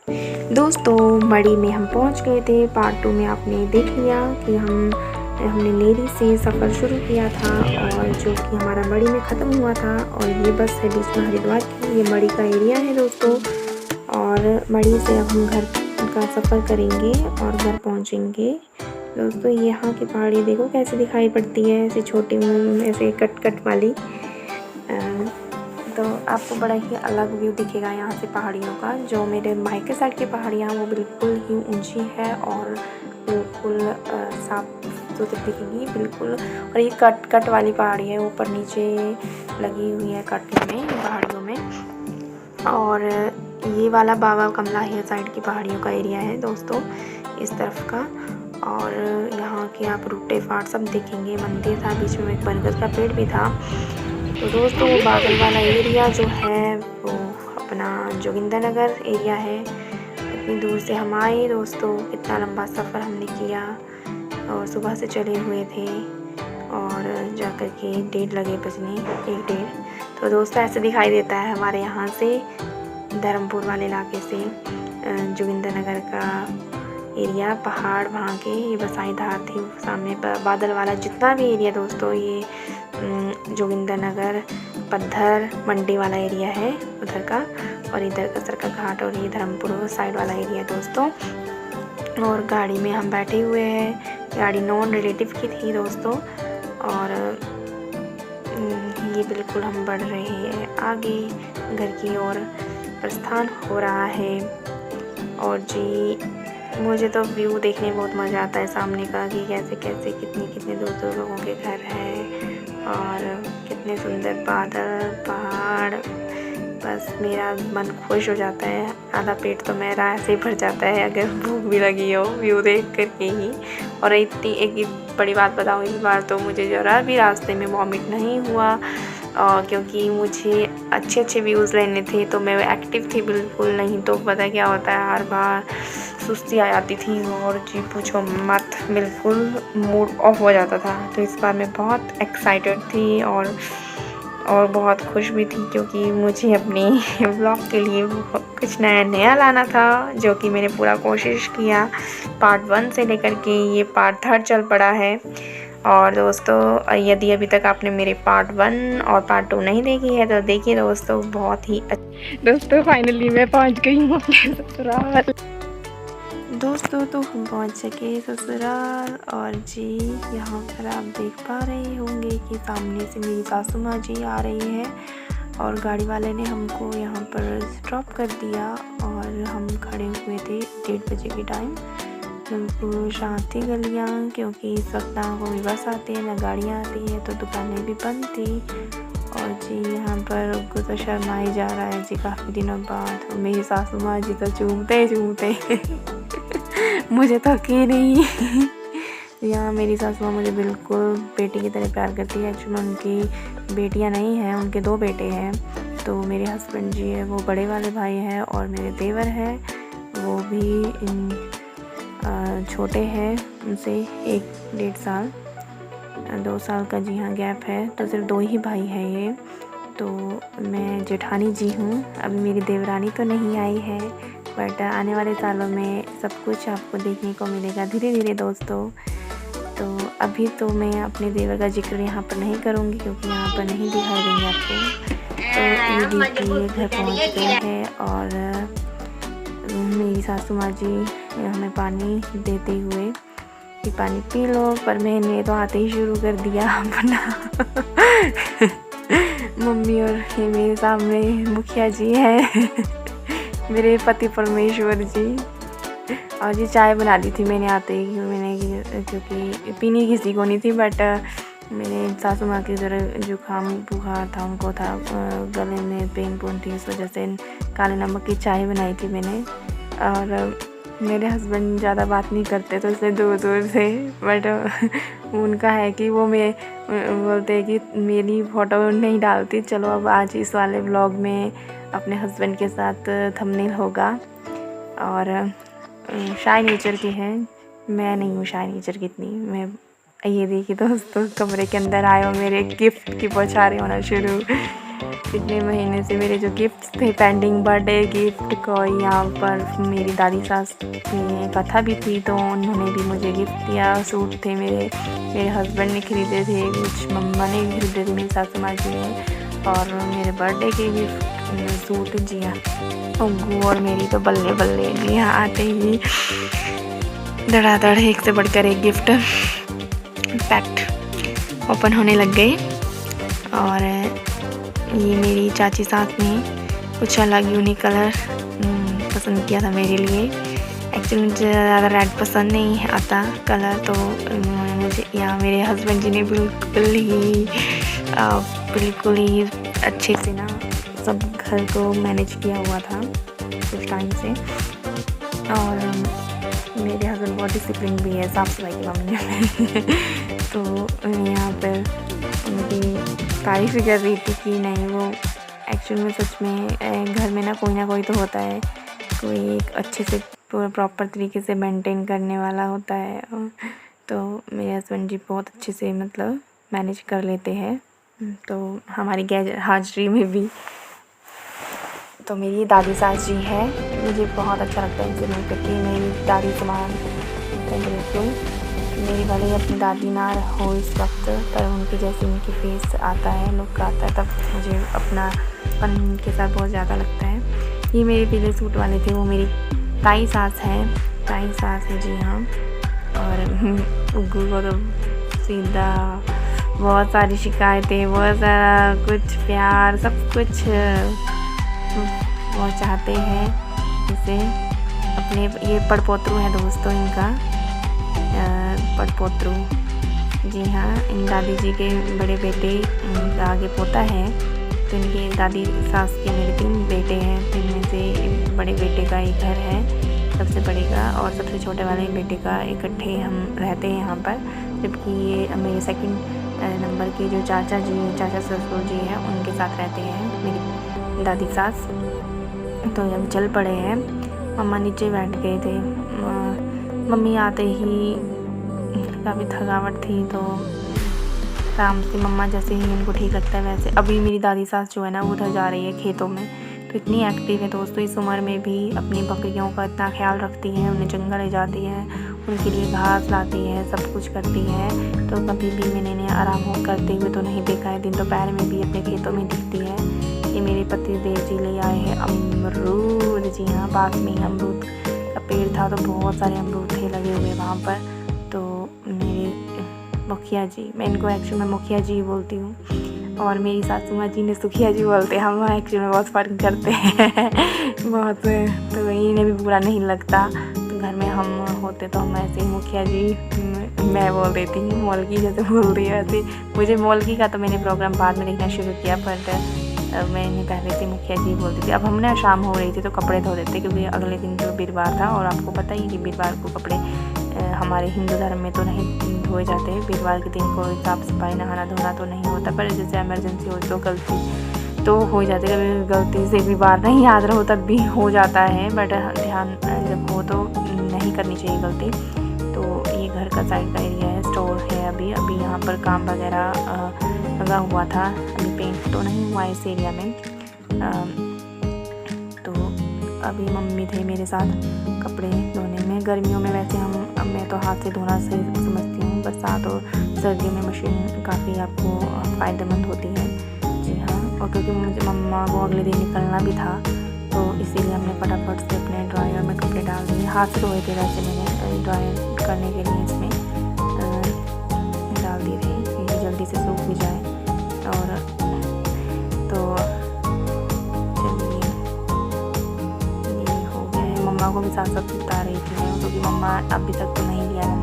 दोस्तों मड़ी में हम पहुंच गए थे। पार्ट 2 में आपने देख लिया कि हमने लेरी से सफ़र शुरू किया था और जो कि हमारा मड़ी में ख़त्म हुआ था। और ये बस है बीच में हरिद्वार की, ये मड़ी का एरिया है दोस्तों। और मड़ी से अब हम घर का सफ़र करेंगे और घर पहुंचेंगे। दोस्तों यहाँ की पहाड़ी देखो कैसे दिखाई पड़ती है, ऐसे छोटी ऐसे कट कट वाली। तो आपको बड़ा ही अलग व्यू दिखेगा यहाँ से पहाड़ियों का। जो मेरे मायके साइड की पहाड़ियाँ वो बिल्कुल ही ऊंची है और बिल्कुल साफ सुथरी दिखेगी बिल्कुल। और ये कट कट वाली पहाड़ी है, ऊपर नीचे लगी हुई है कट में पहाड़ियों में। और ये वाला बाबा कमला हिल साइड की पहाड़ियों का एरिया है दोस्तों, इस तरफ का। और यहाँ के आप रूटे फाट सब देखेंगे। मंदिर था, बीच में एक बरगद का पेड़ भी था। तो दोस्तों वो बादल वाला एरिया जो है वो अपना जोगिंदरनगर एरिया है। इतनी दूर से हम आए दोस्तों, इतना लंबा सफ़र हमने किया और सुबह से चले हुए थे और जा कर के 1:30 लगे बजने, 1:30। तो दोस्तों ऐसे दिखाई देता है हमारे यहाँ से, धर्मपुर वाले इलाके से जोगिंदरनगर का एरिया। पहाड़ वहाँ के, ये बसाई धार थी सामने पर। बादल वाला जितना भी एरिया दोस्तों, ये जोगिंदरनगर पद्धर मंडी वाला एरिया है उधर का। और इधर का सरका घाट और ये धर्मपुर साइड वाला एरिया दोस्तों। और गाड़ी में हम बैठे हुए हैं, गाड़ी नॉन रिलेटिव की थी दोस्तों। और ये बिल्कुल हम बढ़ रहे हैं आगे, घर की ओर प्रस्थान हो रहा है। और जी मुझे तो व्यू देखने में बहुत मज़ा आता है सामने का, कि कैसे कैसे कितने दूर दूर लोगों के घर हैं और कितने सुंदर बादल पहाड़। बस मेरा मन खुश हो जाता है, आधा पेट तो मेरा ऐसे ही भर जाता है अगर भूख भी लगी हो व्यू देख कर के ही। और इतनी एक बड़ी बात बताऊँ, इस बार तो मुझे ज़रा भी रास्ते में वॉमिट नहीं हुआ क्योंकि मुझे अच्छे व्यूज़ लेने थे। तो मैं एक्टिव थी बिल्कुल, नहीं तो पता क्या होता है हर बार सुस्ती आ जाती थी और जी पूछो मत, बिल्कुल मूड ऑफ हो जाता था। तो इस बार मैं बहुत एक्साइटेड थी और बहुत खुश भी थी, क्योंकि मुझे अपने व्लॉग के लिए कुछ नया लाना था, जो कि मैंने पूरा कोशिश किया। पार्ट 1 से लेकर के ये पार्ट 3 चल पड़ा है। और दोस्तों यदि अभी तक आपने मेरे पार्ट 1 और पार्ट 2 नहीं देखी है तो देखिए दोस्तों, बहुत ही दोस्तों फाइनली मैं पहुंच गई हूँ अपने ससुराल। दोस्तों तो हम पहुंच सके ससुराल। और जी यहाँ पर आप देख पा रहे होंगे कि सामने से मेरी सासू माँ जी आ रही है और गाड़ी वाले ने हमको यहाँ पर ड्रॉप कर दिया। और हम खड़े हुए थे 1:30 बजे के टाइम, बिल्कुल शांति गलियाँ, क्योंकि इस वक्त ना कोई बस आती है ना गाड़ियाँ आती है, तो दुकानें भी बंद थी। और जी यहाँ पर को तो शर्मा ही जा रहा है जी काफ़ी दिनों बाद। मेरी सासू माँ जी तो चूमते मुझे तो की नहीं। यहाँ मेरी सासू माँ मुझे बिल्कुल बेटी की तरह प्यार करती है। एक्चुअली उनकी बेटियाँ नहीं हैं, उनके 2 बेटे हैं। तो मेरे हस्बैंड जी है वो बड़े वाले भाई हैं और मेरे देवर हैं वो भी छोटे हैं उनसे 1-1.5 साल 2 साल का जी हाँ गैप है। तो सिर्फ 2 ही भाई हैं ये। तो मैं जेठानी जी हूँ, अभी मेरी देवरानी तो नहीं आई है, बट आने वाले सालों में सब कुछ आपको देखने को मिलेगा धीरे धीरे दोस्तों। तो अभी तो मैं अपने देवर का जिक्र यहाँ पर नहीं करूँगी, क्योंकि यहाँ पर नहीं दिखाई देंगे आपको। तो ये देखिए घर पहुँच गए हैं और मेरी सासू माँ जी हमें पानी देते हुए कि पानी पी लो, पर मैंने तो आते ही शुरू कर दिया अपना। मम्मी और ये मेरे सामने मुखिया जी हैं मेरे पति परमेश्वर जी। और जी चाय बना दी थी मैंने आते ही, क्योंकि पीनी किसी को नहीं थी, बट मेरे सासू माँ की तरह जुकाम बुखार था, उनको था गले में पेन थी, इस वजह से काले नमक की चाय बनाई थी मैंने। और मेरे हस्बैंड ज़्यादा बात नहीं करते तो इसलिए दूर से, बट उनका है कि वो मैं बोलते हैं कि मेरी फ़ोटो नहीं डालती, चलो अब आज इस वाले व्लॉग में अपने हस्बैंड के साथ थंबनेल होगा। और शाय नेचर के हैं, मैं नहीं हूँ शाय नेचर की इतनी। मैं ये देखिए दोस्तों कमरे के अंदर आए और मेरे गिफ्ट की बौछारें होना शुरू। इतने महीने से मेरे जो गिफ्ट थे पेंडिंग, बर्थडे गिफ्ट को यहाँ पर मेरी दादी सास की कथा भी थी तो उन्होंने भी मुझे गिफ्ट दिया। सूट थे मेरे हस्बैंड ने खरीदे थे, कुछ मम्मा ने भी खरीदे थे, मेरी सासू माँ जी ने, और मेरे बर्थडे के गिफ्ट सूट। जी हाँ, उग्गू और मेरी तो बल्ले बल्ले। जी हाँ, आते ही धड़ाधड़ एक से बढ़कर एक गिफ्ट पैक्ट ओपन होने लग गए। और ये मेरी चाची सास ने कुछ अलग यूनिक कलर पसंद किया था मेरे लिए। एक्चुअली मुझे ज़्यादा रेड पसंद नहीं आता कलर, तो मुझे यहाँ मेरे हस्बैंड जी ने बिल्कुल ही अच्छे से ना सब घर को मैनेज किया हुआ था कुछ टाइम से। और मेरे हस्बैंड बहुत डिसिप्लिन भी है साफ़ सफाई के मामले में तो यहाँ पर उनकी तारीफ़ कर रही थी कि नहीं, वो एक्चुअल में सच में घर में ना कोई तो होता है, कोई एक अच्छे से प्रॉपर तरीके से मेंटेन करने वाला होता है। तो मेरे हस्बैंड जी बहुत अच्छे से मतलब मैनेज कर लेते हैं। तो हमारी गैर हाजिरी में भी तो मेरी दादी सास जी है, मुझे बहुत अच्छा लगता है इनसे मिलकर के। मेरी दादी समान बिल्कुल, मेरी भले ही अपनी दादी ना हो इस वक्त, पर उनकी जैसे उनकी फेस आता है, लुक आता है, तब मुझे अपनापन उनके साथ बहुत ज़्यादा लगता है। ये मेरे पीले सूट वाले थे, वो मेरी ताई सास है। जी हाँ, और उग्गू को तो सीधा बहुत सारी शिकायतें, बहुत सारा कुछ प्यार, सब कुछ वो चाहते हैं इसे अपने। ये पड़पोतरू है दोस्तों, इनका पड़पोतरू। जी हाँ, इन दादी जी के बड़े बेटे का आगे पोता है, तो इनके दादी सास के मेरे 3 बेटे हैं, जिनमें से बड़े बेटे का एक घर है सबसे बड़े का, और सबसे छोटे वाले बेटे का इकट्ठे हम रहते हैं यहाँ पर। जबकि ये मेरे सेकंड नंबर के जो चाचा ससुर जी हैं उनके साथ रहते हैं मेरी दादी सास। तो हम चल पड़े हैं, मम्मा नीचे बैठ गए थे। मम्मी आते ही काफ़ी थकावट थी, तो आराम से मम्मा जैसे ही इनको ठीक लगता है वैसे। अभी मेरी दादी सास जो है ना वो उधर जा रही है खेतों में, तो इतनी एक्टिव है दोस्तों, इस उम्र में भी अपनी बकरियों का इतना ख्याल रखती है, उन्हें जंगल ले जाती है, उनके लिए घास लाती है, सब कुछ करती है। तो कभी भी मैंने इन्हें आराम करते हुए तो नहीं देखा है, दिन दोपहर में भी अपने खेतों में दिखती है। ये मेरे पति देव जी ले आए हैं अमरूद। जी हाँ, पास में ही अमरूद का पेड़ था, तो बहुत सारे अमरूद थे लगे हुए वहाँ पर। तो मेरे मुखिया जी, मैं इनको एक्चुअली में मुखिया जी बोलती हूँ, और मेरी सासू माँ जी ने सुखिया जी बोलते हैं। हम एक्चुअली में बहुत फ़र्क करते हैं बहुत, तो इन्हें भी बुरा नहीं लगता। तो घर में हम होते तो हम ऐसे ही मुखिया जी मैं बोल देती हूँ, मौलगी जैसे बोल रही है वैसे। मुझे मौलगी का तो मैंने प्रोग्राम बाद में देखना शुरू किया, पर मैंने पहले से मुखिया जी बोलती थी। अब हमने शाम हो रही थी तो कपड़े धो देते, क्योंकि अगले दिन तो वीरवार था, और आपको पता ही कि वीरवार को कपड़े हमारे हिंदू धर्म में तो नहीं धोए जाते। वीरवार के दिन कोई साफ़ सफाई नहाना धोना तो नहीं होता, पर जैसे इमरजेंसी हो तो गलती तो हो जाती है, कभी गलती से वीरवार नहीं याद रहो तब भी हो जाता है, बट ध्यान जब हो तो नहीं करनी चाहिए गलती। तो ये घर का साइड का एरिया है, स्टोर है। अभी यहाँ पर काम वगैरह लगा हुआ था, अभी पेंट तो नहीं हुआ इस एरिया में। तो अभी मम्मी थे मेरे साथ कपड़े धोने में। गर्मियों में वैसे मैं तो हाथ से धोना सही समझती हूँ, बरसात और सर्दियों में मशीन काफ़ी आपको फ़ायदेमंद होती है। जी हाँ, और क्योंकि मुझे मम्मा को अगले दिन निकलना भी था, तो इसीलिए हमने फटाफट से अपने ड्रायर में कपड़े डाल दिए। हाथ से धोए थे वैसे, मैंने ड्रायर करने के लिए इसमें डाल दिए थे कि जल्दी से सूख भी जाए। और तो चलिए, ये हो गया है। मम्मा को भी साथ साथ बता रही थी मैं, क्योंकि मम्मा अभी तक तो नहीं लिया है